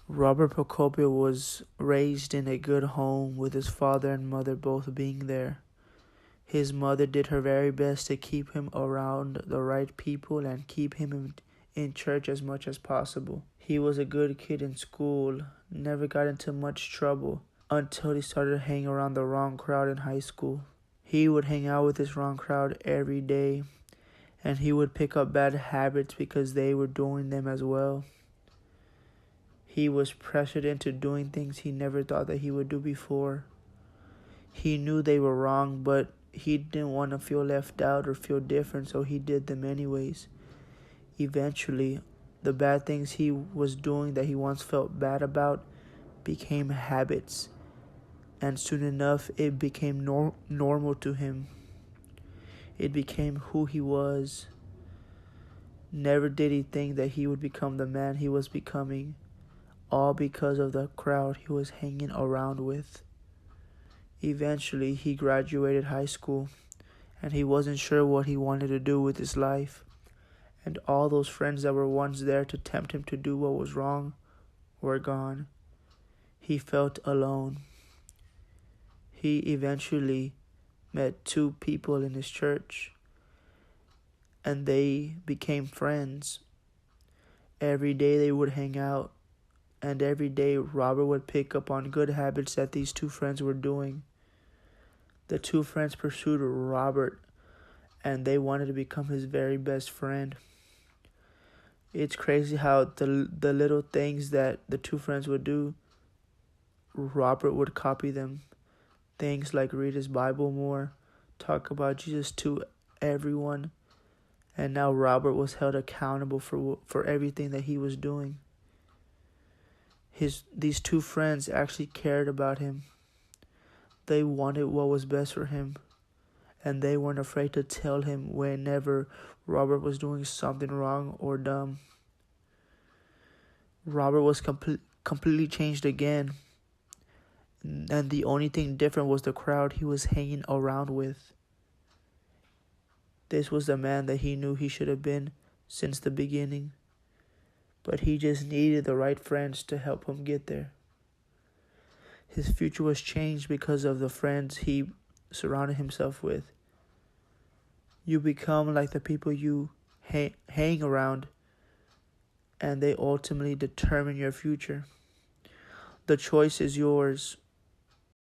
Robert Procopio was raised in a good home with his father and mother both being there. His mother did her very best to keep him around the right people and keep him in church as much as possible. He was a good kid in school, never got into much trouble until he started hanging around the wrong crowd in high school. He would hang out with this wrong crowd every day, and he would pick up bad habits because they were doing them as well. He was pressured into doing things he never thought that he would do before. He knew they were wrong, but he didn't want to feel left out or feel different, so he did them anyways. Eventually, the bad things he was doing that he once felt bad about became habits, and soon enough it became normal to him. It became who he was. Never did he think that he would become the man he was becoming, all because of the crowd he was hanging around with. Eventually, he graduated high school, and he wasn't sure what he wanted to do with his life. And all those friends that were once there to tempt him to do what was wrong were gone. He felt alone. He eventually met two people in his church, and they became friends. Every day they would hang out, and every day Robert would pick up on good habits that these two friends were doing. The two friends pursued Robert, and they wanted to become his very best friend. It's crazy how the little things that the two friends would do, Robert would copy them. Things like read his Bible more, talk about Jesus to everyone, and now Robert was held accountable for everything that he was doing. These two friends actually cared about him. They wanted what was best for him, and they weren't afraid to tell him whenever Robert was doing something wrong or dumb. Robert was completely changed again, and the only thing different was the crowd he was hanging around with. This was the man that he knew he should have been since the beginning, but he just needed the right friends to help him get there. His future was changed because of the friends he surrounded himself with. You become like the people you hang around, and they ultimately determine your future. The choice is yours.